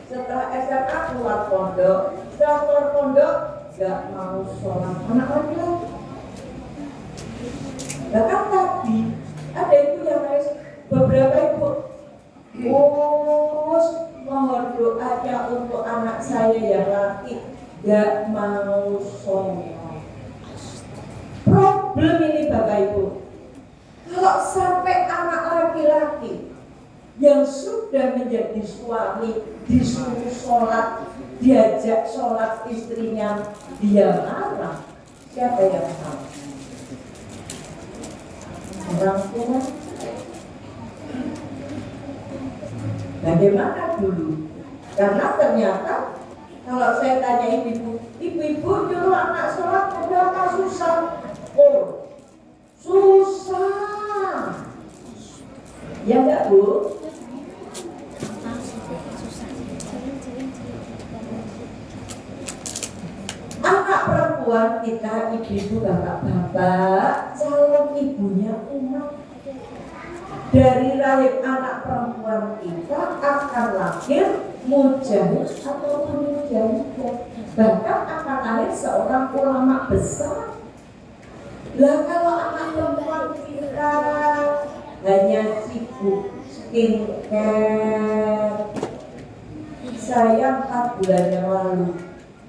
setelah SMA keluar pondok, setelah keluar pondok nggak mau sholat anak laki-laki. Nah kan tadi ada ibu yang harus beberapa ibu, mohon doanya untuk anak saya yang laki nggak mau sholat. Problem ini Bapak Ibu, kalau sampai anak laki-laki yang sudah menjadi suami disuruh sholat, diajak sholat istrinya, dia marah, siapa yang salah? Orang tua. Bagaimana dulu? Karena ternyata kalau saya tanya ibu-ibu nyuruh anak sholat berapa susah? Oh, susah. Ya enggak Bu? Anak perempuan kita, ibu-ibu, bapak-bapak, calon ibunya umat. Dari rahim anak perempuan kita akan lahir mujahid atau mujahidah, bahkan akan lahir seorang ulama besar. Lah kalau anak perempuan kita hanya sibuk skincare, saya 4 bulan yang lalu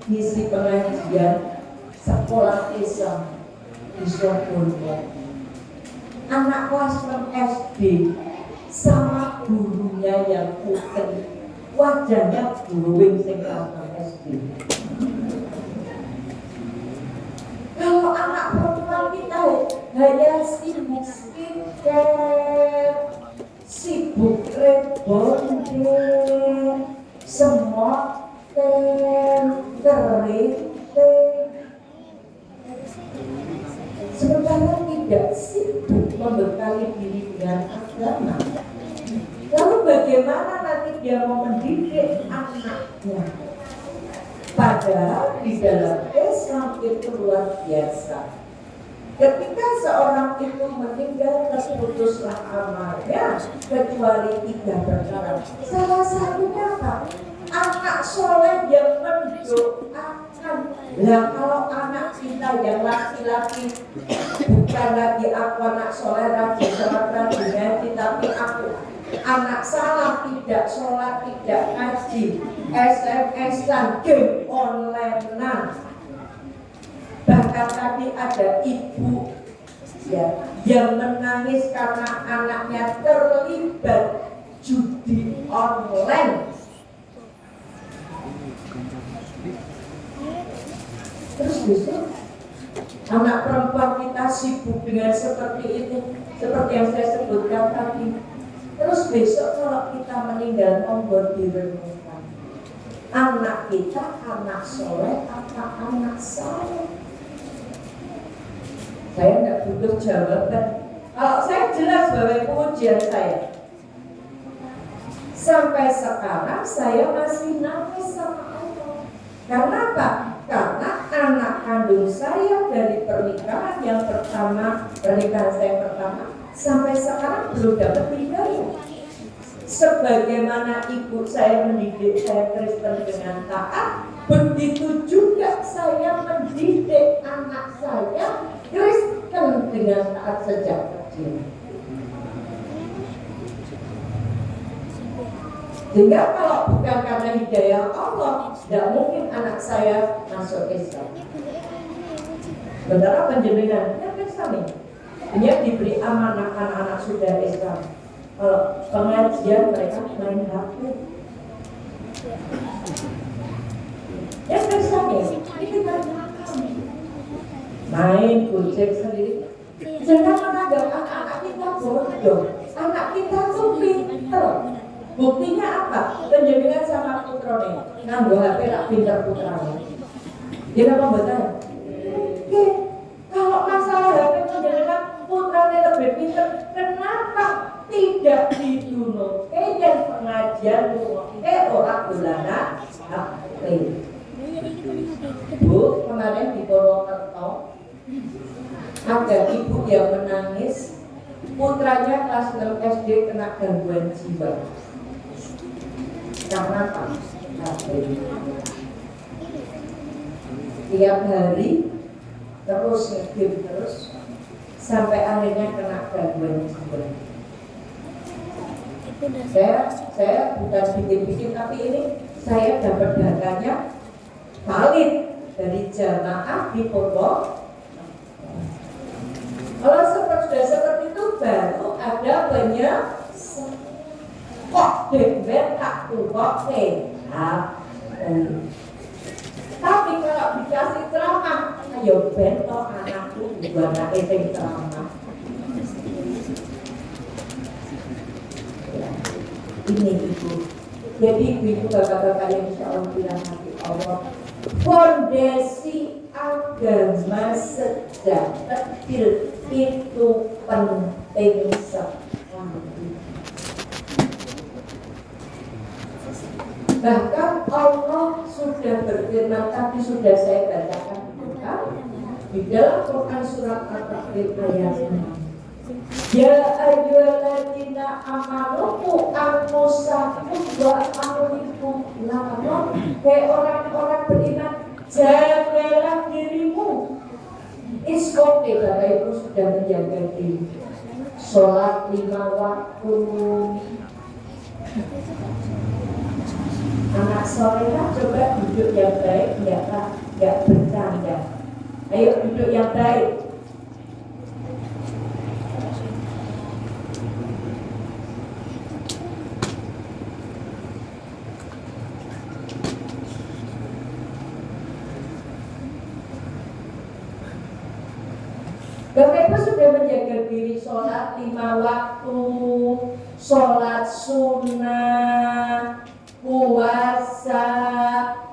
ngisi pengajian sekolah Islam di Surabaya. Anak kelas 6 SD sama gurunya yang putih, wajahnya glowing sing kelas 6 SD. Kalau anak perempuan kita hanya sibuk skincare, sibuk rebonding, semua keriting, sementara tidak sibuk membekali diri dengan agama. Lalu bagaimana nanti dia mau mendidik anaknya? Padahal di dalam Islam itu luar biasa. Ketika seorang itu meninggal, terputuslah amalnya kecuali 3 perkara. Salah satunya apa? Anak soleh yang mendoakan. Nah kalau anak kita yang laki-laki, bukan lagi aku anak soleh rajin sholat rajin ngaji, tapi aku anak salah, tidak sholat, tidak ngaji, SMS-an, game online-an. Bahkan tadi ada ibu ya yang menangis karena anaknya terlibat judi online. Terus besok anak perempuan kita sibuk dengan seperti itu, seperti yang saya sebutkan tadi. Terus besok kalau kita meninggal, mohon direnungkan, anak kita anak soleh apa anak saleh? Saya tidak butuh jawaban. Kalau saya jelas bahwa itu ujian saya. Sampai sekarang saya masih nangis sama Allah. Karena apa? Karena anak kandung saya dari pernikahan yang pertama, pernikahan saya pertama, sampai sekarang belum dapat hidayah. Sebagaimana ibu saya mendidik saya Kristen dengan taat, begitu juga saya mendidik anak saya Kristen dengan taat sejak kecil. Sehingga kalau bukan karena hidayah Allah, tidak mungkin anak saya masuk Islam. Benar penjelasan yang Islam ini, dia diberi amanah anak-anak sudah Islam. Kalau pengajian mereka main HP. Yang Islam ini kita main gojek sendiri. Jangan menganggap anak-anak kita bodoh. Anak kita tuh pinter. Buktinya apa? Penjaringan sama putranya nganggo HP tak pinter putranya. Dia apa betul? Kalau masalah HP penjaringan putranya lebih pinter, kenapa tidak diduno? Yang pengajian orang bulanan HP. Bu, kemarin di Purwokerto ada ibu yang menangis, putranya kelas 6 SD kena gangguan jiwa. Karena apa? Tiap hari terus ngegame terus sampai akhirnya kena gangguan jiwa. Saya bukan bikin-bikin, tapi ini saya dapat datanya valid dari jamaah di Pondok. Kalau sudah seperti itu baru ada kok dembet tak kok tapi kalau dikasih ceramah, ayo bentok anakku juga nak ceramah. Ini ibu. Jadi ibu bapak-bapak yang insya Allah bilang nanti Allah, fondasi agama sejak kecil itu penting sekali. Bahkan Allah sudah berfirman, tadi sudah saya bacakan di dalam Quran surat Al-Tahrim ayat 6. Ya ayyuhalladzina amanu qu anfusakum wa ahlikum naron. Hai orang-orang beriman, jagalah dirimu. Iskote Bapak Ibu sudah menjaga diri. Sholat 5 waktu. Anak solehah coba duduk yang baik, enggak bercanda. Ayo duduk yang baik. Bapak Ibu sudah menjaga diri, sholat 5 waktu, sholat sunnah, puasa,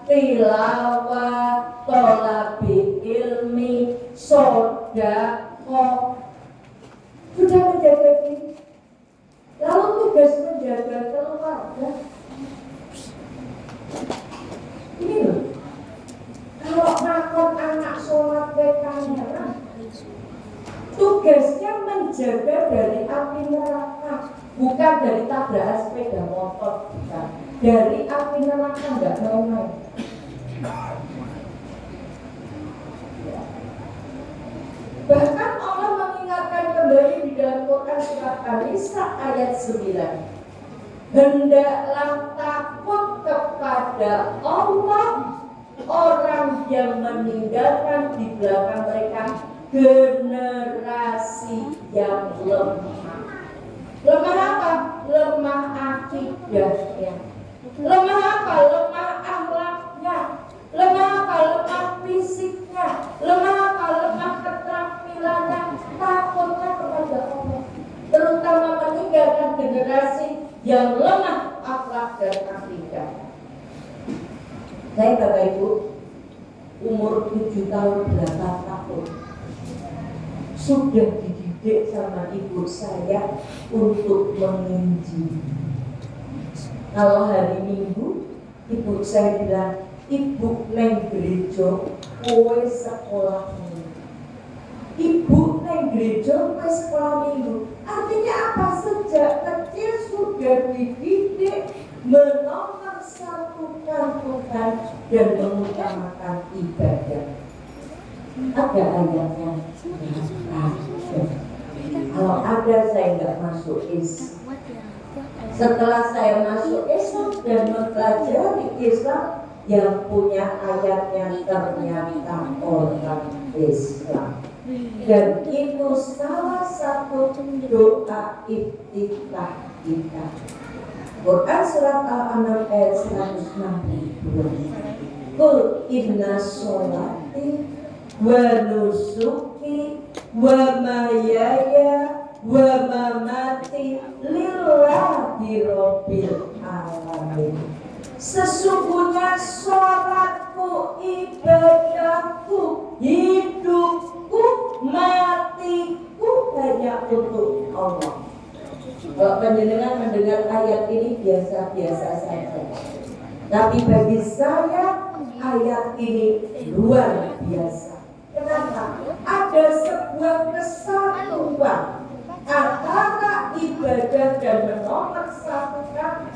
tilawah, thalabil ilmi, sedekah. Sudah menjaga diri. Lalu tugas menjaga keluarga. Ini loh. Kalau makon anak sholat kamera, tugasnya menjaga dari api neraka, bukan dari tabrakan sepeda motor, bukan. Dari api neraka enggak main-main. Bahkan Allah mengingatkan kembali di dalam Quran surat An-Nisa ayat 9. Hendaklah takut kepada Allah orang yang meninggalkan di belakang mereka generasi yang lemah. Lemah apa? Lemah akidahnya. Lemah apa? Lemah akhlaknya. Lemah apa? Lemah fisiknya. Lemah apa? Lemah keterampilannya. Takutnya kepada Allah. Terutama meninggalkan generasi yang lemah akhlak dan akidah. Saya Bapak Ibu umur 7 tahun 8 tahun sudah dididik sama ibu saya untuk menginjil. Kalau hari Minggu ibu saya bilang, ibu neng gereja kowe sekolah minggu. Ibu neng gereja kowe sekolah minggu. Artinya apa? Sejak kecil sudah dididik menomorsatukan Tuhan dan mengutamakan ibadah. Ada ayatnya. Kalau ada saya nggak masuk Islam. Setelah saya masuk Islam dan mempelajari Islam, yang punya ayatnya ternyata orang Islam. Dan itu salah satu doa iftitah kita. Quran surat Al-An'am ayat 162. Qul inna sholati wa nusuki wa mahyaya wa mamati lillahi rabbil alamin. Sesungguhnya sholatku, ibadahku, hidupku, matiku hanya untuk Allah. Kalau pendengar mendengar ayat ini biasa-biasa saja, tapi bagi saya ayat ini luar biasa. Kenapa? Ada sebuah kesatuan antara ibadah dan menomorsatukan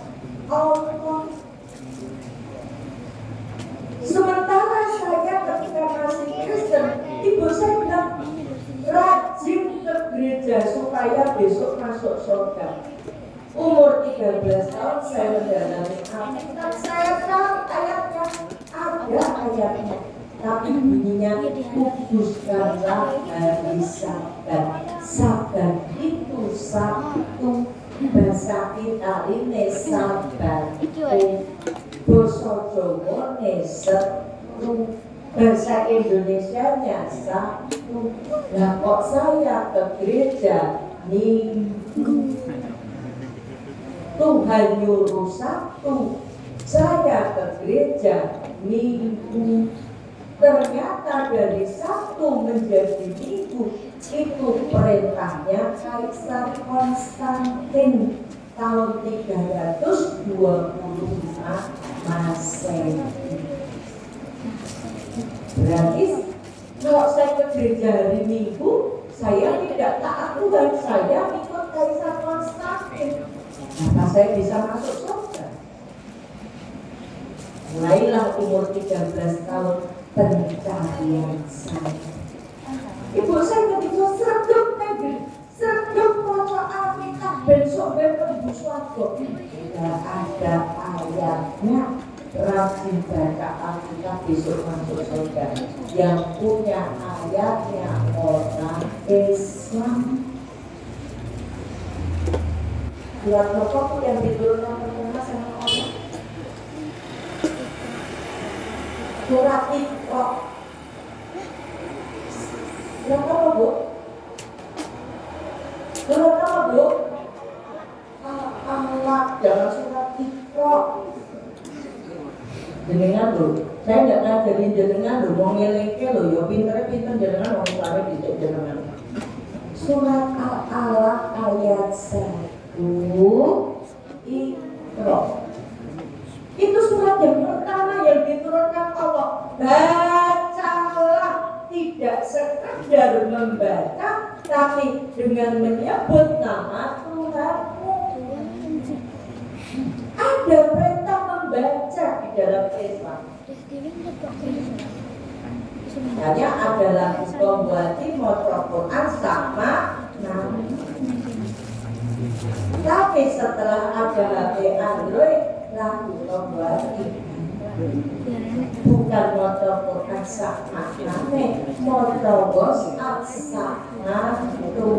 Allah. Sementara saya ketika masih Kristen, ibu saya bilang rajin ke gereja supaya besok masuk surga. Umur 13 tahun saya mendalami Alkitab, saya tahu ayatnya, ada ayatnya, tapi bunyinya kuduskanlah hari Sabat. Sabat itu satu, bahasa kita ini Sabat, basa Jawa ne setu, bahasa Indonesianya satu. Nah kok saya ke gereja Minggu, Tuhan nyuruh satu, saya ke gereja Minggu. Ternyata dari Sabtu menjadi Minggu itu perintahnya Kaisar Konstantin tahun 325 Masehi. Berarti kalau saya ke gereja hari Minggu, saya tidak taat Tuhan, saya ikut Kaisar Konstantin. Maka saya bisa masuk surga. Mulailah umur 13 tahun pencarian saya. Ibu saya ketika serduk negeri, serduk maca Alkitab, besok ibu suatu tidak ada ayatnya rajin baca Alkitab besok masuk surga. Yang punya ayatnya orang Islam. Surat pokok yang diturunkan pertama sama Allah. Surat Iqra. Surat apa bu? Surat apa bu? Allah, jangan surat Iqra. Jenengan lho, saya tidak ngajarin jenengan lho, mau ngelengke lho, ya pinter-pinter jenengan mau ngelare dicek jenengan. Surat Al-Alaq ayat 1 Iqra. Itu surat yang pertama yang diturunkan Allah. Bacalah, tidak sekedar membaca, tapi dengan menyebut nama Tuhanmu. Ada perintah membaca di dalam Islam. Hanya adalah membuati motor Quran sama nama. Tapi setelah ada HP Android, lagu membuati bukan motor Quran sama nama, motor WhatsApp sama itu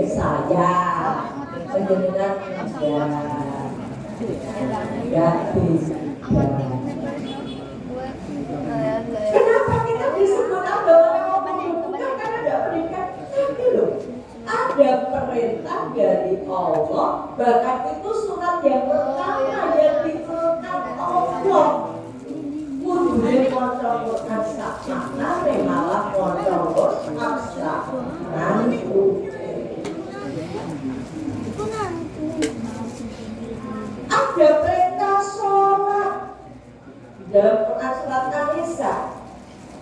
saya penjenengan ya bisa. Kenapa kita disebut ada orang bukan karena ada pendidikan? Tapi loh, ada perintah dari Allah. Bahkan itu surat yang pertama yang diturunkan Allah. Kudune maca Quran sak maknane malah maca WhatsApp sak mantu. Ada perintah sholat dalam Quran surat An-Nisa.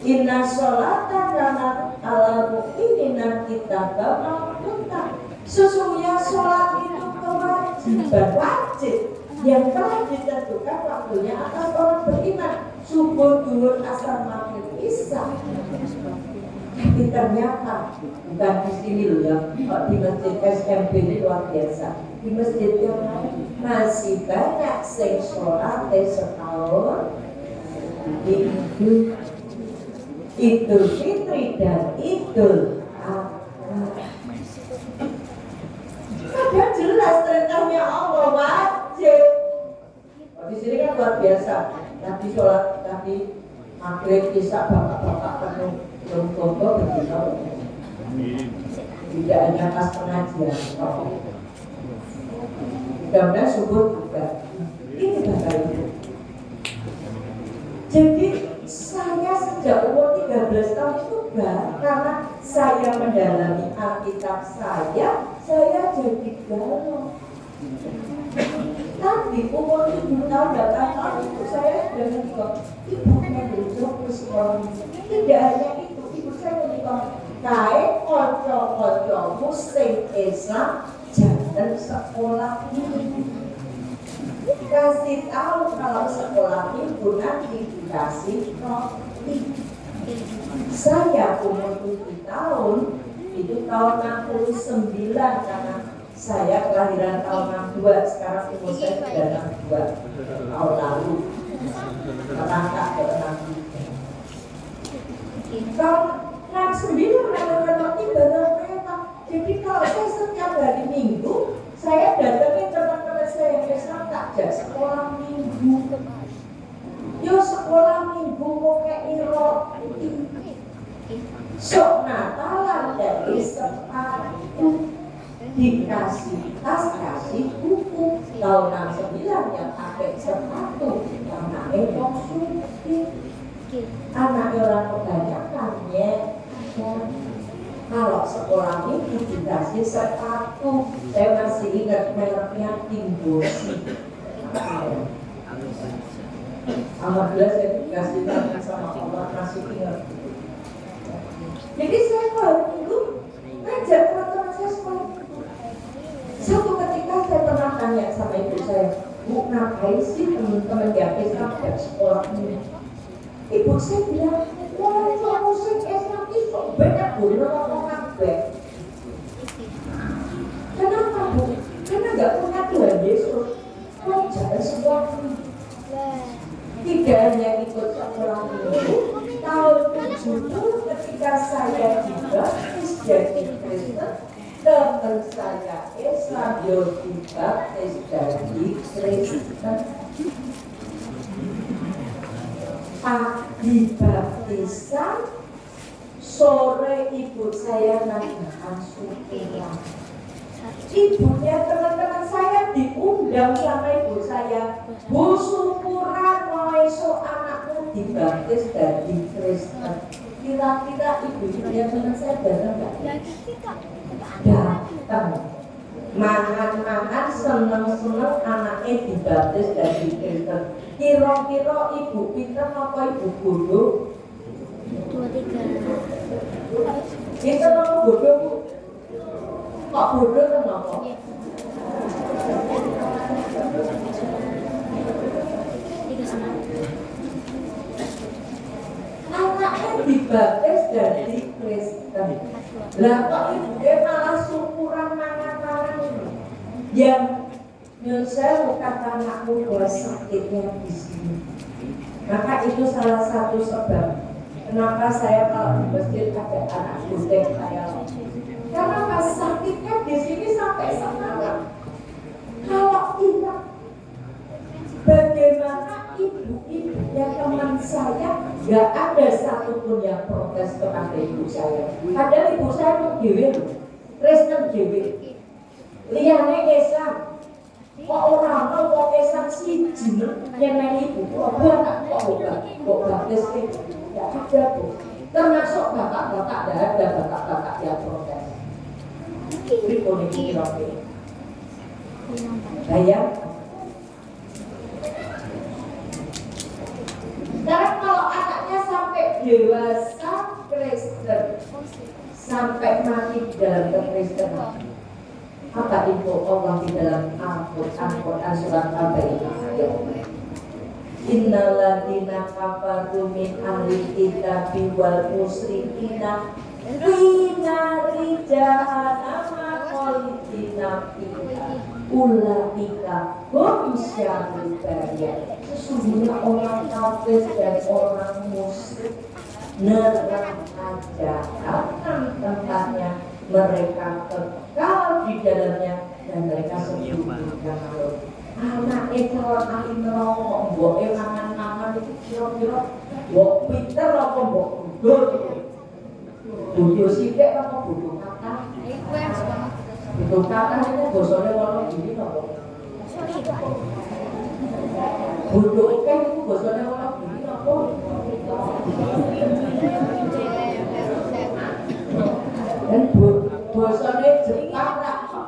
Inna sholata kanat alal mu'minina kitaban mawquta. Sesungguhnya sholat itu kewajiban wajib yang telah ditentukan waktunya atas orang beriman. Subuh, duhur, asar, maghrib, isya. Tapi ternyata bukan di sini loh ya, di masjid SMP ini luar biasa. Di masjid yang lain masih banyak sing sholat setahun Idul Fitri dan Idul Adha. Ada jelas perintahnya Allah wajib. Di sini kan luar biasa. Nanti sholat, nanti maghrib, isya, bapak-bapak penuh jongkok begitu. Tidak hanya pas pengajian. Mudah-mudahan subuh juga. Ini Bapak Ibu. Jadi saya sejak umur 13 tahun itu karena saya mendalami Alkitab saya jadi galau. Tapi umur 7 tahun 8 tahun itu saya sudah menikah. Ibunya besok ke sekolah. Tidak hanya itu, ibu saya menikah. Kae konco-koncomu sing Islam jangan sekolah ini. dikasih tahu kalau sekolah minggu nanti dikasih roti. Saya umur 7 tahun, itu tahun 69 karena saya kelahiran tahun 62, sekarang umur saya sudah 62 tahun lalu. Merangkak ke 63. Tahun 69 ada roti bareng kereta. Jadi kalau saya setiap hari Minggu, saya datangin teman-teman saya yang Islam takjak sekolah Minggu. Yo sekolah Minggu mau kayak roti. Sok Natalan dari sepatu dikasih tas, kasih buku. Tahun 69 yang pakai sepatu, anaknya kok suki. Anaknya orang kebanyakan ya. Kalau sekolah Minggu dikasih sepatu, saya masih ingat mereknya Timbosi. Alhamdulillah saya dikasih sama Allah, masih ingat. Jadi saya kalau Minggu ngajak teman-teman saya sekolah. Suatu ketika saya pernah tanya sama ibu saya, Bu, ngapain sih teman-teman di Islam ke sekolah ini? Ibu saya bilang, wah itu musik Islam itu banyak Bu, ngomong kabeh. Kenapa Bu? Karena nggak punya Tuhan Yesus. Kok jalan sekolah ini? Tidak hanya ikut sekolah Minggu, tahun 70 ketika saya dibaptis jadi Kristen, teman saya Islam dibaptis jadi Kristen. Pagi baptisan, sore ibu saya namakan syukuran. Ibunya teman-teman saya diundang sama ibu saya, Bu syukuran mau esok anakmu dibaptis jadi Kristen. Kira-kira ibunya teman saya datang nggak? Datang. Mangan-mangan seneng-seneng anaknya dibaptis jadi Kristen. Kira-kira ibu pinter apa ibu bodoh? 2, 3. Pinter apa bodoh Bu? Kok bodoh kenapa? Anaknya dibaptis jadi Kristen. Lah kok ibunya malah syukuran mangan-mangan yang saya kata anakmu bahwa sakitnya di sini. Maka itu salah satu sebab kenapa saya kalau di masjid ada anak budek saya. Karena pas sakitnya di sini sampai sekarang. Kalau tidak, bagaimana ibu-ibunya teman saya nggak ada satupun yang protes kepada ibu saya. Padahal ibu saya itu dewe, Kristen dewe, liane Islam. Kok orang mau kok Islam sih yang ibu, kok buat kok baptis itu, nggak ada Bu. Termasuk bapak-bapak nggak ada bapak-bapak yang protes. Politik roke. Bayang. Sekarang kalau anaknya sampai dewasa Kristen, sampai mati di dalam kekristenan, apa info Allah di dalam Al-Quran surat Al-Baqarah? Innal ladzina kafaru min ahli kitabi wal musyrikina fi nari jahannam khalidina fiha ulaika hum syarrul bariyah. Sesungguhnya orang kafir dan orang musyrik neraka jahanam tempatnya, mereka kekal di dalamnya dan mereka sesungguhnya malu. Anak itu ahli neraka, mbok mangan-mangan itu kira-kira mbok pinter apa mbok bodoh itu. Bodoh sithik apa bodoh kata? Bodoh kata itu bosone ono gini apa? Bodoh kan itu bosone ono gini apa? Dan bosone Jepang tak kok.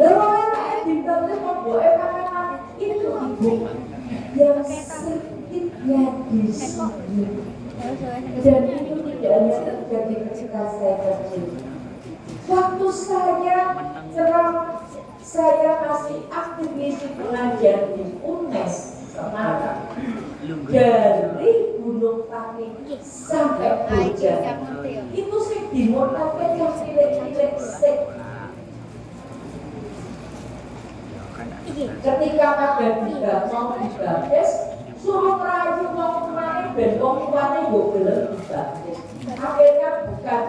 Lalu dibalik membuat anak itu ibu yang sakitnya di sini, dan itu tidak hanya terjadi ketika saya kecil. Waktu saya ceramah saya masih aktif ngisi pengajian di UNES Semarang. Dari Gunung Pati sampai Boja. Itu sih dimodalkan yang cilik-cilik sih. Ketika kadang juga mau dibaptis, suruh merayu mau kemarin dan mau kemarin gue belum dibaptis. Akhirnya bukan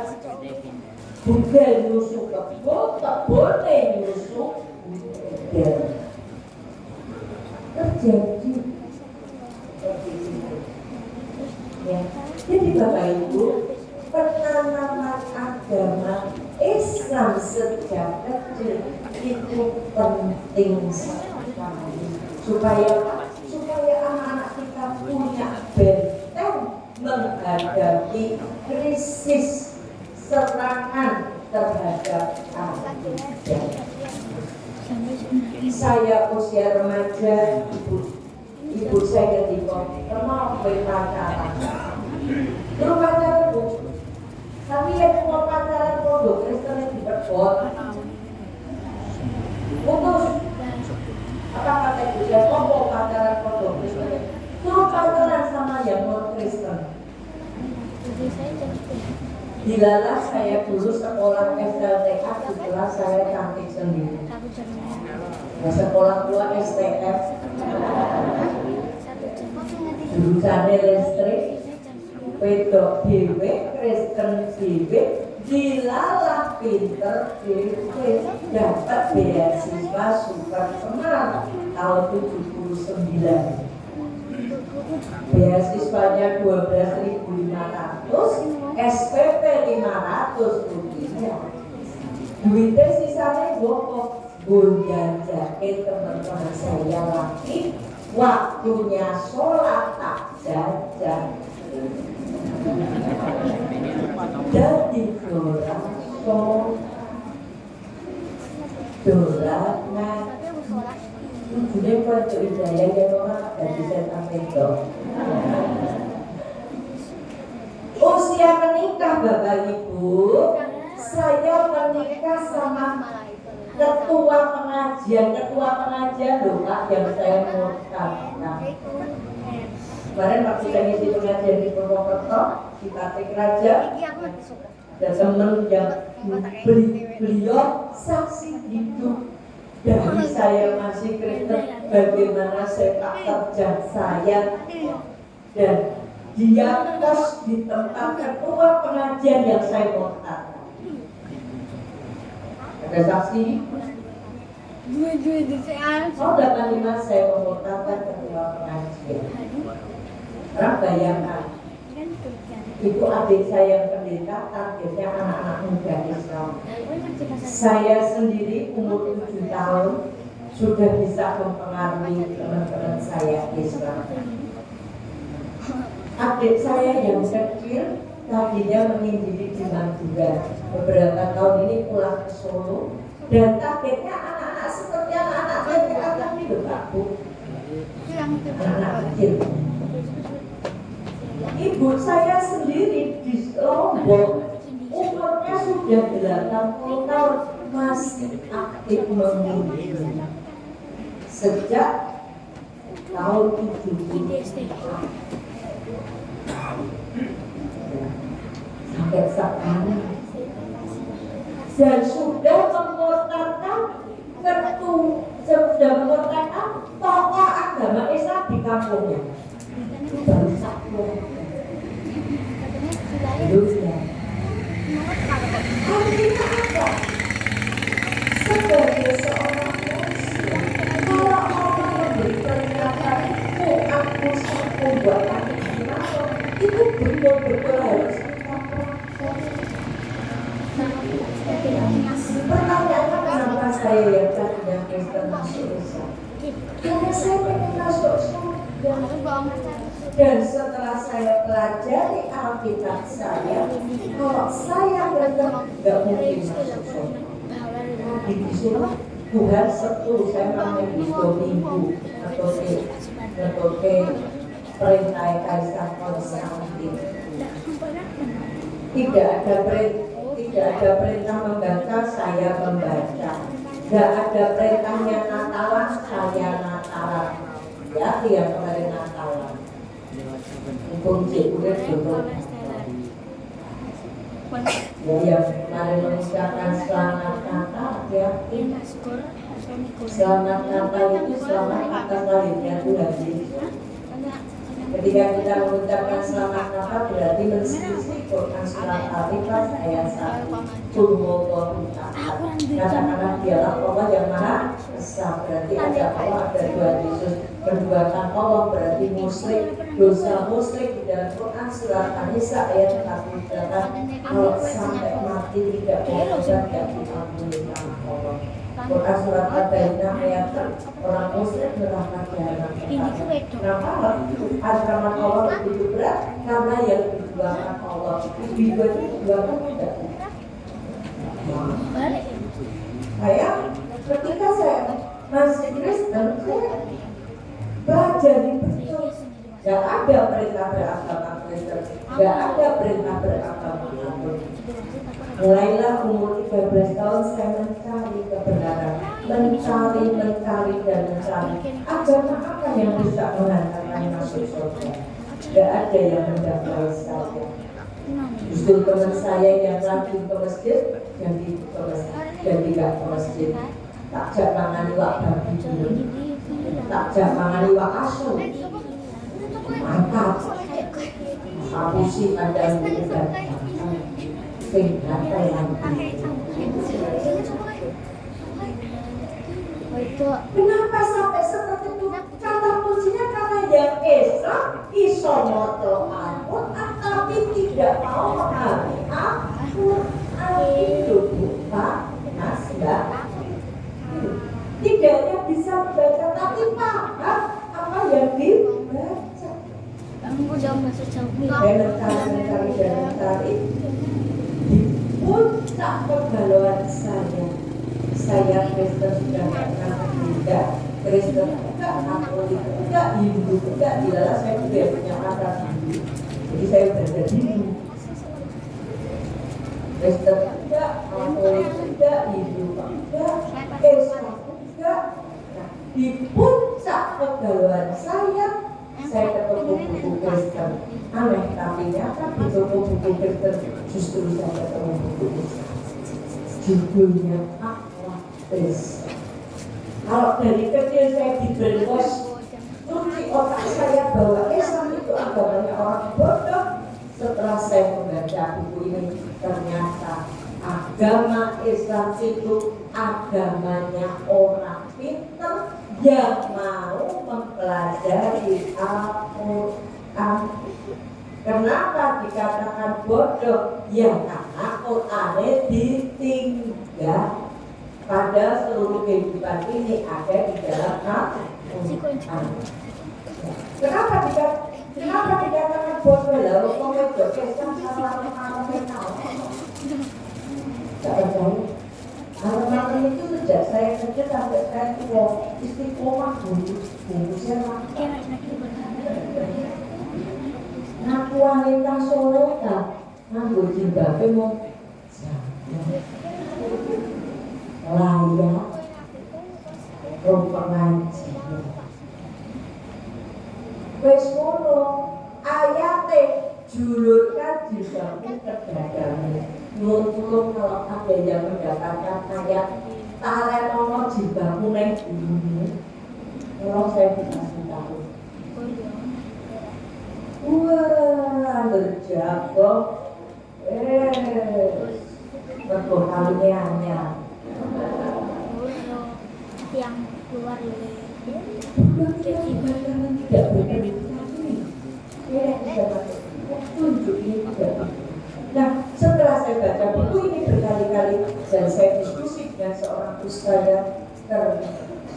nyusuh kebone nyusuh bukan terjadi. Ya, jadi Bapak Ibu, penanaman agama Islam sejak kecil itu penting sekali supaya anak-anak kita punya benteng menghadapi krisis serangan terhadap akidah. Saya usia remaja, ibu saya ketika pernah pacaran. Terus pacaran Bu, tapi yang mau pacaran pondok Kristen di Perpot. Putus. Apa kata ibu saya? Mau pacaran pondok Kristen. Terus pacaran sama yang non Kristen. Dilalah saya dulu sekolah SLTA, setelah saya cantik sendiri. Nah, sekolah tua STF, jurusannya listrik, pedok dewe, Kristen dewe, dilalah pinter dewe, dapat beasiswa Super Semar tahun 79. Beasiswanya 12.500, SPP 500 rupiah. Duitnya sisanya bokok, gonjang-jangkit teman-teman saya lagi. Waktunya sholat tak jajan. Jadi dolanan. Tujuannya untuk hidayah yang orang dari setan pedok. Usia menikah Bapak Ibu, saya menikah sama ketua pengajian loh Pak yang saya murtadkan. Kemarin waktu saya ngisi pengajian di Purwokerto, di Patik Raja, ada teman yang beliau saksi hidup dari saya masih Kristen, bagaimana sepak terjang saya dan dia kos di tempat ketua pengajian yang saya murtadkan. Ada saksi? Mau datang lima saya memurtadkan ketua pengajian. Orang bayangkan, itu adik saya yang pendeta, targetnya anak-anak muda Islam. Saya sendiri umur 7 tahun sudah bisa mempengaruhi teman-teman saya Islam. Adik saya yang kecil tadinya menginjili di Madura, beberapa tahun ini pulang ke Solo dan targetnya anak-anak seperti anak-anak PPA itu Pak Bu, anak-anak kecil. Ibu saya sendiri di Lombok umurnya sudah 80 tahun masih aktif mengundi sejak tahun 70 sampai sekarang dan sudah memurtadkan tokoh agama Islam di kampungnya. Baru satu. Artinya apa? Sebagai seorang muslim, kalau orang memberi pernyataan aku satu buat kaki itu betul-betul harus kita praktek. Pertanyaannya kenapa saya yang tadinya Kristen masuk Islam? Karena saya ingin masuk surga. Dan setelah saya pelajari Alkitab saya, kalau saya nggak mungkin masuk surga. Disuruh Tuhan setu, saya namanya Bido Minggu atau perintah Kaisar Konstantin. Tidak ada perintah membaca, saya membaca. Gak ada perintahnya Natalan, saya Natalan. Ya, dia kemarin Natalan. Hukum jekuret dulu. Ya, yang kemarin mengucapkan selamat Natal, ya. Selamat Natal itu selamat atas lahirnya Tuhan Yesus. Ketika kita mengucapkan selamat Natal berarti menselisih Quran surat Al-Ikhlas ayat 1. Katakanlah dialah Allah yang Maha Esa, berarti ada Allah, ada Tuhan Yesus. Menduakan Allah berarti musyrik. Dosa musyrik di dalam Quran surat An-Nisa ayat 48. Kalau sampai mati tidak mau tidak diampuni sama Allah. Quran surat Al-Baqarah ayat orang musyrik neraka jahanam. Kenapa ancaman Allah begitu berat? Karena yang diduakan Allah diduakan tidak. Saya ketika saya masih Kristen, saya belajar di betul. Gak ada perintah beragama Kristen, gak ada perintah beragama Katolik. Mulailah umur 13 tahun saya mencari kebenaran, mencari dan mencari. Agama apa yang bisa menghantarkan masuk surga? Gak ada yang mendaftar saya. Justru teman saya yang lagi ke masjid, jadi gak ke masjid. Tak jak mangan iwak babi dulu, tak jak mangan iwak asu. Mantap. Hapusi ada dan sehingga yang kenapa sampai seperti itu? Kata kuncinya karena yang Islam iso moto Al-Quran tapi tidak mau memahami Al-Quran itu bukan nasbah. Tidak hanya bisa membaca tapi paham apa yang dibaca. Saya mencari di puncak kegalauan saya Kristen sudah pernah tidak, Kristen enggak, Katolik enggak, Hindu enggak, dilalah saya juga punya mata Hindu, jadi saya berada di Hindu. Kristen enggak, Katolik enggak, Hindu enggak, Islam enggak. Nah, di puncak kegalauan saya ketemu buku Kristen. Aneh tapi nyata di toko buku Kristen justru saya ketemu buku Islam. Judulnya Akhlak Kristen. Kalau dari kecil saya dibelos, cuci otak saya bahwa Islam itu agamanya orang bodoh. Setelah saya membaca buku ini, ternyata agama Islam itu agamanya orang pintar yang mau mempelajari Al-Quran. Kenapa dikatakan bodoh? Ya karena Qurannya ditinggal. Pada seluruh kehidupan ini ada di dalam Al-Quran. Kenapa dikatakan bodoh? Lalu komentar Islam salah tahu. Tak percaya. Anak-anak itu sejak saya kecil sampai saya tua istiqomah bungkusnya makan. Ngaku wanita soleh nganggo jilbabe mau layak rong pengaji. Wes ngono ayate julurkan jilbabe ke dadamu. Nurut kalau ada yang mendapatkan ayat tarik nomor jilbabmu neng bumi. Kalau saya dikasih tahu. Wah, berjago. Betul kalinya hanya yang keluar dari tidak berkenan. Tunjuk ini tidak. Nah, setelah saya baca buku ini berkali-kali dan saya diskusi dengan seorang ustazah,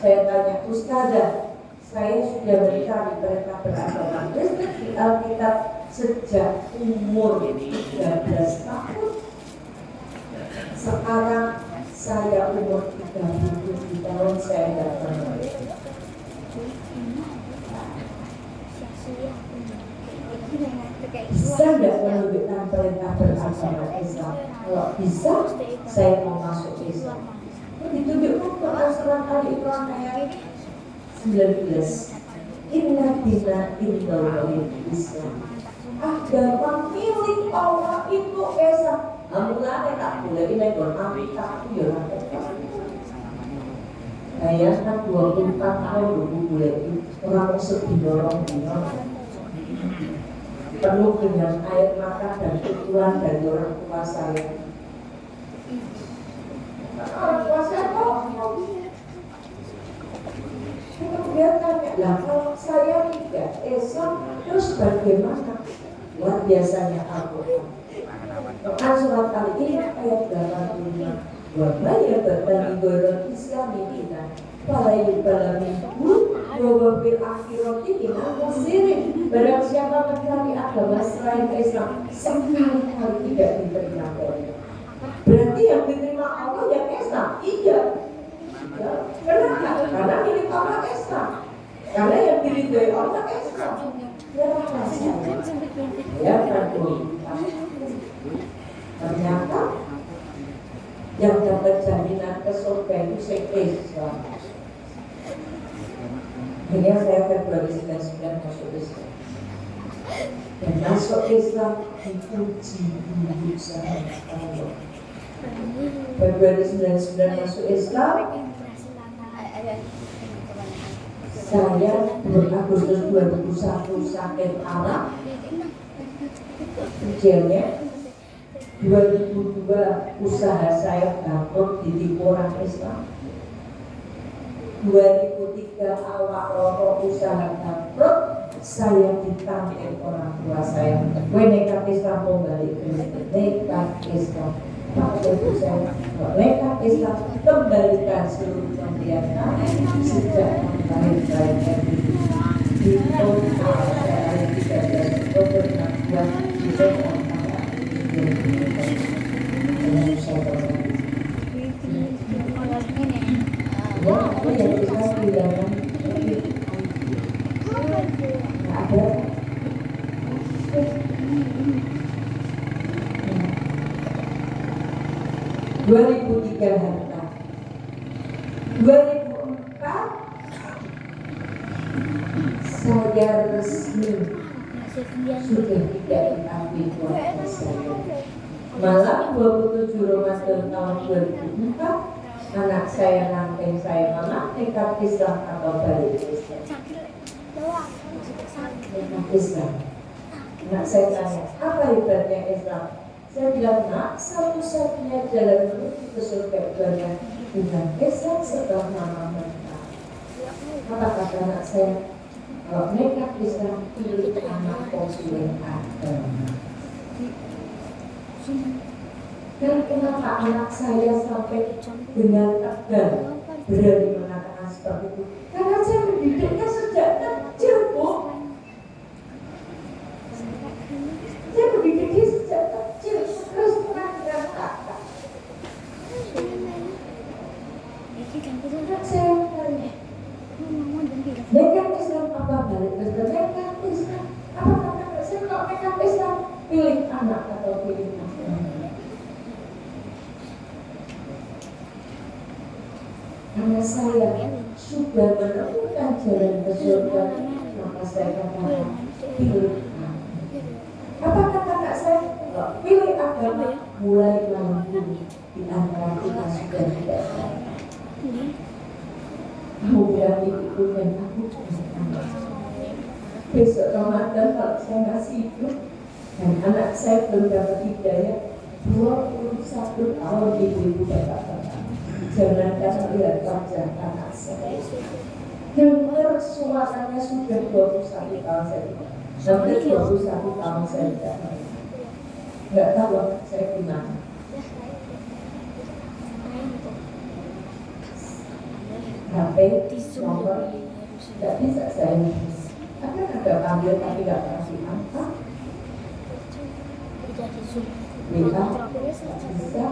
saya tanya, ustazah, saya sudah mencari perintah beragama Kristen di Alkitab sejak umur 13 tahun. Sekarang saya umur 37 tahun, saya datang. Bisa nggak menunjukkan perintah beragama Islam? Kalau bisa, saya mau masuk Islam. Ditunjukkan surat Ali Imran ayat 19. Inna dina indallahil Islam. Agama milik Allah itu Esa. Mulane tak boleh ini kon Amerika aku ya saya kan 24 tahun dulu boleh orang sedih penuh dengan air mata dan tutulan dari orang tua saya. Orang tua saya kok kemudian tanya, lah kalau saya tidak Islam terus bagaimana? Luar biasanya Al-Quran. Quran surat kali ini ayat 85. Wa may yabtaghi ghairal Islam dinan fala yuqbal minhu wa fil akhirati minal khasirin. Barang siapa mencari agama selain Islam sekali-kali tidak diterima oleh. Berarti yang diterima Allah yang Islam? Iya. Ya, kenapa? Karena milik Allah Islam. Karena yang diridhoi Allah Islam. Ya rasanya. Ya kan. Ternyata yang dapat jaminan ke surga itu Islam. Akhirnya saya Februari 99 masuk Islam. Dan masuk Islam dipuji dulu sama Allah. Februari 99 masuk Islam. Saya Agustus 2001 sakit anak. Ujiannya 2002 usaha saya bangkrut ditipu orang Islam. 2003 awal rokok usaha bangkrut, saya ditangkap orang tua saya. Gue nekat Islam mau balik Kristen, nekat Islam. Pak ibu saya nekat Islam, kembalikan seluruh pemberian kami sejak lahir di total saya 13 Oktober 62 di total. Ya, apa yang bisa dilakukan? Ada. 2003 harta. 2004 saya resmi sudah tidak diambil keluarga saya. Malam 27 Ramadan tahun 2004 anak saya nanteng saya mana nekat Islam atau balik Islam. Nekat Islam. Anak saya tanya apa hebatnya Islam? Saya bilang nak satu-satunya jalan menuju ke surga itu adalah dengan Islam setelah mama mereka. Apa kata anak saya? Kalau nekat Islam pilih anak konsulen agama. Dan kenapa anak saya sampai dengan tegar berani mengatakan seperti itu? Karena saya mendidiknya sejak kecil, Bu. Saya mendidik dia sejak kecil, terus terang dengan kakak. Saya tanya, nekat Islam apa balik Islam? Nekat Islam. Apa kata saya kalau nekat Islam pilih anak atau pilih agama? Karena saya sudah menemukan jalan ke surga, maka saya katakan pilih agama. Apa kata kakak saya? Pilih agama, mulai lampu di antara kita sudah tidak ada. Kamu bilang itu dan aku besok Ramadan kalau saya masih hidup dan anak saya belum dapat hidayah 21 tahun ibu-ibu bapak-bapak. Jangankan melihat wajah anak saya, dengar suaranya sudah 21 tahun saya. Sampai 21 tahun saya tidak nggak tahu saya gimana. HP nomor tidak bisa saya. Akan ada panggil tapi nggak kasih apa. WA bisa,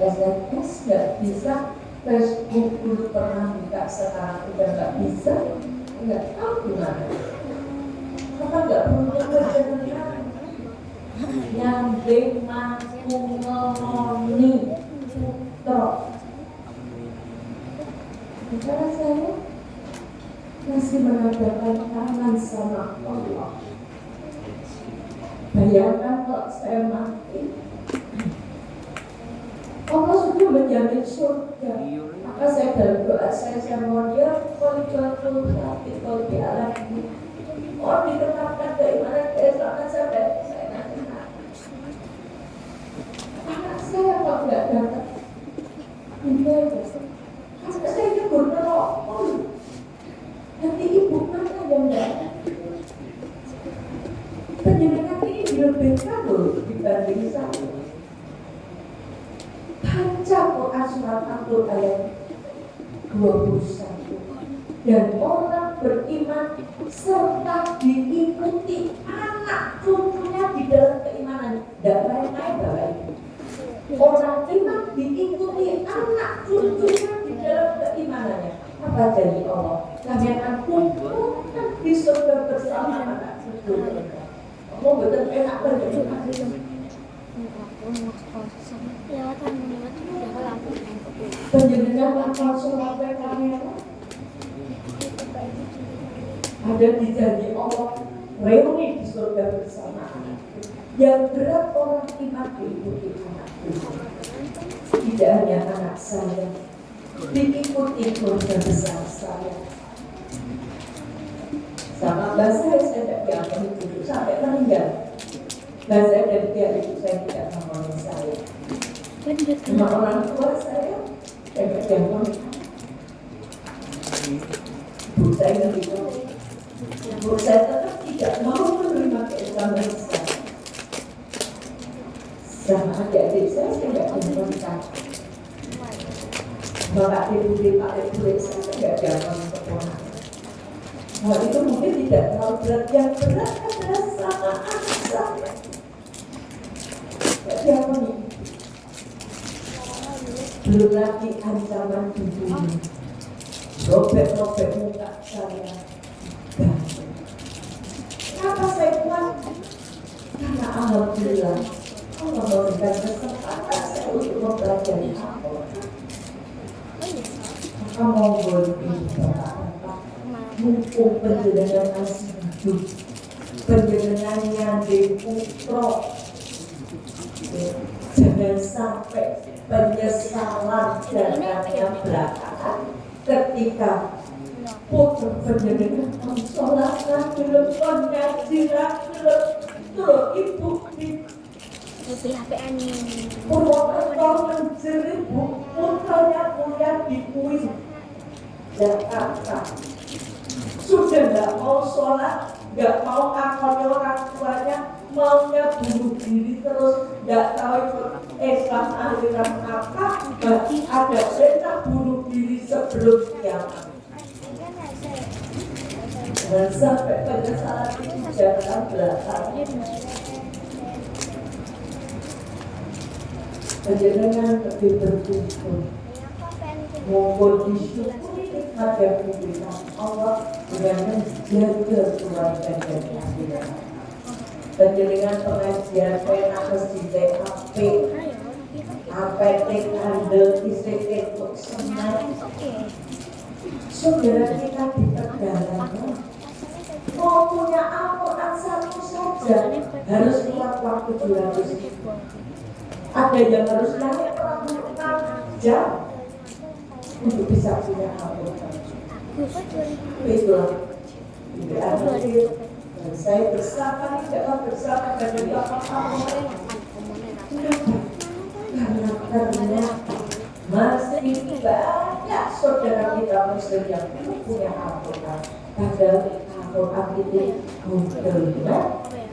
SMS nggak bisa, Facebook dulu pernah buka sekarang udah nggak bisa, nggak tahu gimana. Apa nggak perlu berjalan nyambing mampu ngomoni putra Saudara saya masih mengadakan tangan sama Allah. Bayangkan kalau saya mati, Allah sudah menjamin surga. Maka saya dalam doa saya mau dia kualifikasi kalau di alam ini. Oh, ditetapkan keimanan keesokan sampai saya nanti mati. Anak saya kok nggak dapat hidayah. Anak saya nyebut neraka. Nanti ibu mana yang nggak? Penjenengan ini dilebihkan loh dibanding saya. Baca Quran surat Al ayat 21. Dan orang beriman serta diikuti anak cucunya di dalam keimanan. Dan lain-lain Bapak Ibu. Orang iman diikuti anak cucunya di dalam keimanannya. Apa janji Allah? Kalian akan kumpulkan di surga bersama anak cucu. Kamu betul enak berjumpa. Penjenengan akan surabaya kamera. Ada di janji Allah reuni di surga bersama anak. Yang berat orang iman diikuti anak cucu. Tidak hanya anak saya, diikuti keluarga besar saya. Sama mbak saya tidak diampuni dulu sampai meninggal. Mbak saya dan dia itu saya tidak mengampuni saya. Sama orang tua saya tidak diampuni. Ibu saya begitu. Ibu saya tetap tidak mau menerima keislaman saya. Sama adik-adik saya tidak diampuni. Bapak ibu Pak ibu saya tidak diampuni keponakan. Hal itu mungkin tidak terlalu berat. Yang berat adalah sama anak saya. Tidak diampuni. Belum lagi ancaman dibunuh. Robek-robek muka saya. Kenapa saya kuat? Karena alhamdulillah Allah memberikan kesempatan saya untuk mempelajari Al-Quran. Maka mohon ibu bapak, mumpung penjenengan masih hidup, penjenengannya di putra, jangan sampai penyesalan datangnya belakangan ketika putra penjenengan sholat belum ngaji belum tuh ibu di Purwokerto menjerit putranya kuliah di UIN Jakarta. Sudah nggak mau sholat, nggak mau ngakoni orang tuanya, maunya bunuh diri terus, nggak tahu itu Islam aliran apa, berarti ada perintah bunuh diri sebelum kiamat. Dan sampai penyesalan itu jangan belakang. Penjenengan lebih bersyukur, mohon disyukuri nikmat yang diberikan Allah dengan menjaga keluarga dan akhirat. Penjenengan pengajian penakes di TAP, APT, Kandel, ICT, untuk senang. Saudara kita di perjalanan mau punya Al-Quran satu saja harus keluar waktu 200 ribu. Ada yang harus naik perahu 6 jam untuk bisa punya Al-Quran. Itulah dan saya bersama tidak bersama dengan Bapak karena masih banyak saudara kita Muslim yang punya Al-Quran. Padahal Al-Quran itu menerima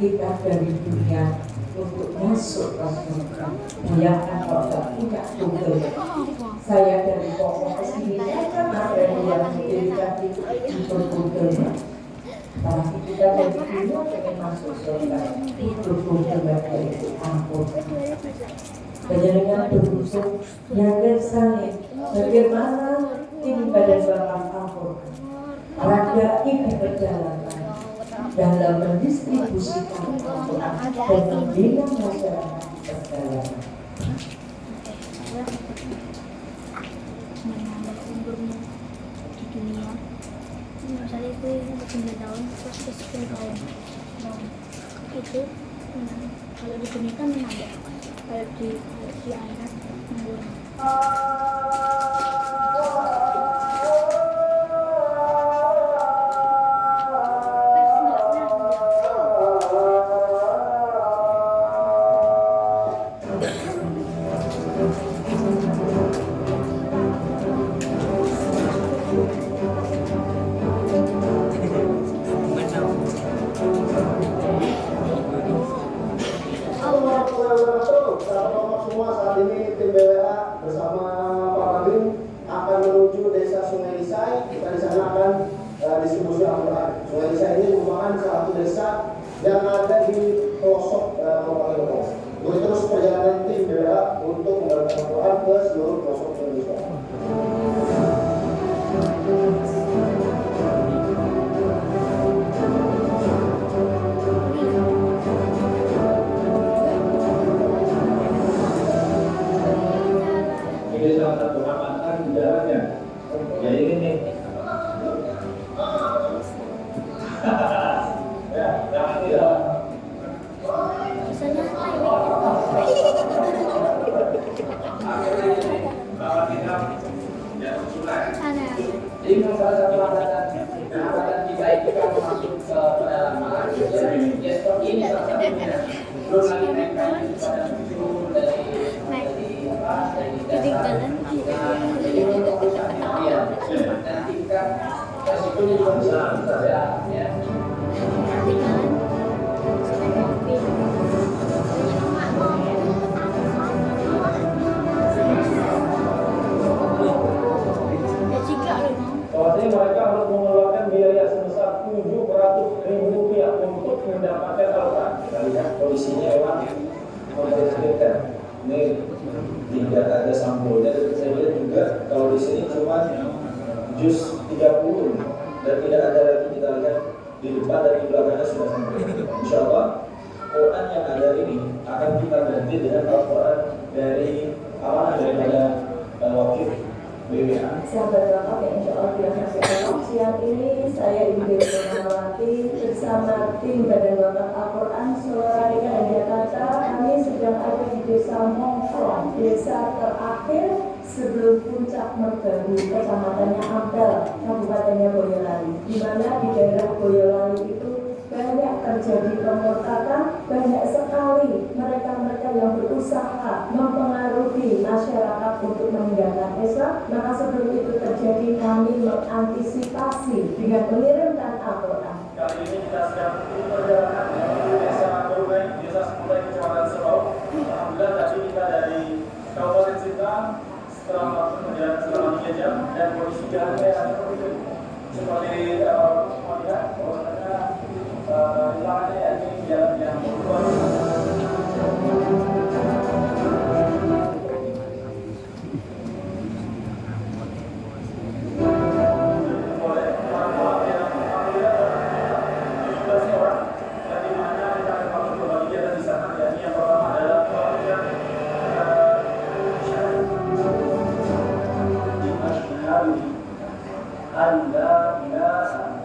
kita dari dunia untuk masuk ke surga. Bayangkan kalau tidak punya Google. Saya dari Pokok ke sini, saya kan ada yang menjadikan itu Google. Tapi kita dari dunia ingin masuk surga. Itu Google dari Al-Quran. Penjaringan berusung yakin sekali bagaimana tim badan bapak Al-Quran rakyat ini berjalanan dalam mendistribusikan Al-Quran dan membina masyarakat berjalanan. misalnya itu 9 tahun terus ke 10 tahun nah itu kalau di dunia kan memang ada kalau di akhirat menurut Selamat semua, saat ini tim BWA bersama Pak Kabin akan menuju desa Sungai Lisai. Kita di sana akan distribusi Al-Quran. Sungai Lisai ini merupakan salah satu desa yang ada di pelosok Kabupaten Lombok. Jadi terus perjalanan tim BWA untuk membagikan Al-Quran ke seluruh pelosok Indonesia. Ini salah satu hambatan di jalannya. Ya ini nih. Ya, jangan tidak. misalnya Bahwa kita ya sudah. ada Jadi memang salah satu hambatan kita itu kan masuk ke pedalaman. Ya seperti ini salah satunya. Belum lagi naik kayu pada muncul dari ketinggalan jadi untuk ya dan tingkat resikonya juga besar ya. ketinggalan mobil ya jika lo mau Bahwasanya mereka harus mengeluarkan biaya sebesar Rp700.000 untuk mendapatkan Al-Quran. Kita lihat kondisinya memang memprihatinkan. Ini tidak ada sampulnya. Saya lihat juga kalau di sini cuma juz 30 dan tidak ada lagi kita lihat di depan dan di belakangnya sudah sampai. Insya Allah Quran yang ada ini akan kita ganti dengan Al-Quran dari amanah daripada wakil BWA. Sahabat Bapak yang insya Allah dirahmati Allah, siang ini saya Ibu Dewi Purnamawati bersama tim Badan Wakaf Al-Quran Surakarta dan Jakarta. Kami sedang ada di Desa Mongkrong, desa terakhir sebelum puncak Merbabu, kecamatannya Ampel, kabupatennya Boyolali. Di mana di daerah Boyolali itu banyak terjadi pemurtadan, banyak sekali mereka-mereka yang berusaha mempengaruhi masyarakat untuk meninggalkan Islam. Maka sebelum itu terjadi kami mengantisipasi dengan mengirimkan Al-Quran. Kali ini kita sedang perjalanan di Desa Borugai, Desa Semutai, Kecamatan Serau. Alhamdulillah tadi kita dari Kabupaten Sintang setelah melakukan perjalanan selama 3 jam dan kondisi jalannya seperti melihat bahwasanya jalannya ini jalan yang luar oleh orang-orang yang alhamdulillah 17 orang dan di mana kita akan masuk ke bagian di sana. Yakni yang pertama adalah bagian an la ilaha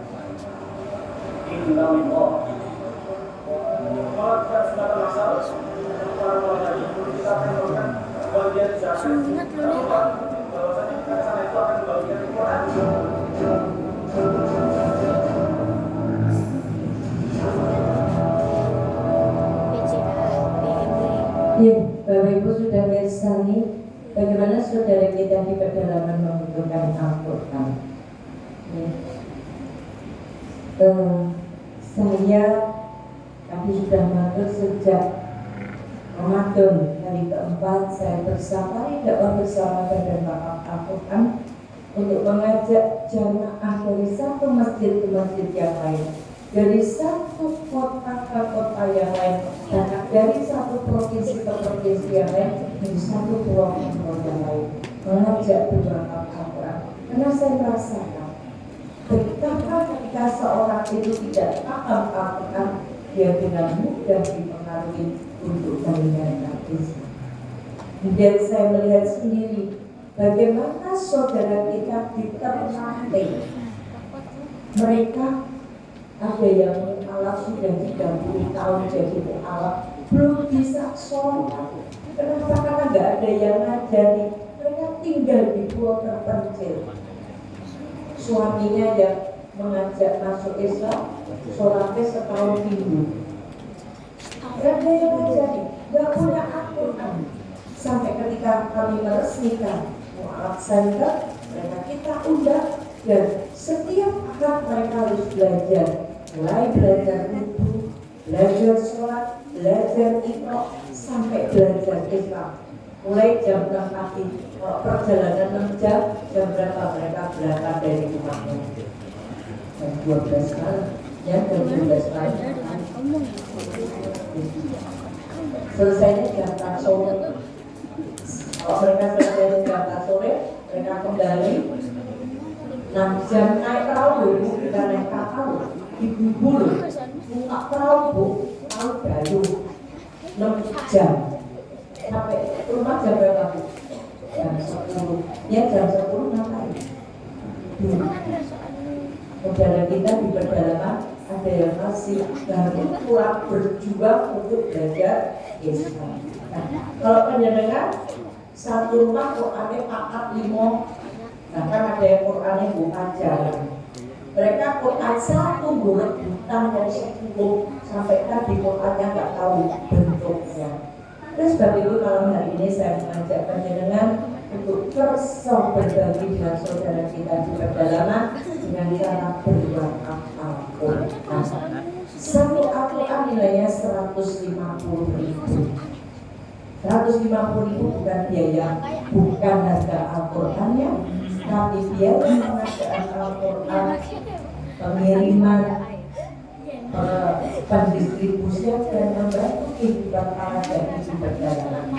illallah. Kalau kita sudah termasuk para ulama tadi, kita akan melakukan bagian di sana. Ingat loh nih. Bahwasanya kita ke sana itu akan bagian Quran. BCA BMW Ya, Bapak Ibu sudah bersani bagaimana saudara kita di pedalaman membutuhkan Al-Quran. Ya. Saya tadi sudah matur sejak Ramadan hari keempat saya bersafari dakwah bersama Badan Wakaf Al-Quran untuk mengajak jamaah dari satu masjid ke masjid yang lain, dari satu kota ke kota yang lain, dan dari satu provinsi ke provinsi yang lain, dari satu pulau ke pulau yang lain, mengajak berwakaf Al-Quran. Karena saya merasakan betapa ketika seorang itu tidak paham Al-Quran, dia dengan mudah dipengaruhi untuk meninggalkan Islam. Dan saya melihat sendiri bagaimana saudara kita diternate Mereka ada yang mu'alaf sudah 30 tahun jadi mu'alaf, belum bisa sholat. Kenapa? Karena nggak ada yang ngajari. Mereka tinggal di pulau terpencil. Suaminya yang mengajak masuk Islam, sholatnya setahun minggu. Gak ada yang ngajari, gak punya Al-Quran. Sampai ketika kami meresmikan mu'alaf center, mereka kita undang, dan setiap akad mereka harus belajar. Mulai belajar wudhu, belajar sholat, belajar iqra, sampai belajar Islam. Mulai jam 6 pagi, kalau perjalanan 6 jam, jam berapa mereka berangkat dari rumahnya? Jam 12 malam, ya jam 12 malam. Selesainya jam 4 sore. Kalau mereka selesai jam 4 sore, mereka kembali 6 jam naik perahu, bukan naik kapal, di bubur, buka perahu, perahu galuh 6 jam. Sampai rumah jam berapa? Jam 10. Ya jam 10 ngapain? Saudara kita di pedalaman ada yang masih baru pulang berjuang untuk belajar Islam. Nah, kalau pendengar satu rumah Qurannya 4-5, bahkan ada yang Qurannya bukan jalan. Mereka Quran satu rebutan dari 10 sampai tadi Qurannya nggak tahu bentuknya. Terus sebab itu malam hari ini saya mengajak panjenengan untuk terus berbagi dengan saudara kita di pedalaman dengan cara berwakaf Al-Quran. Satu Al-Quran nilainya 150.000. 150.000 bukan biaya, bukan harga Al-Qurannya, tapi biaya pengadaan Al-Quran, pengiriman, pendistribusian dan membantu kehidupan para gadis di pedalaman.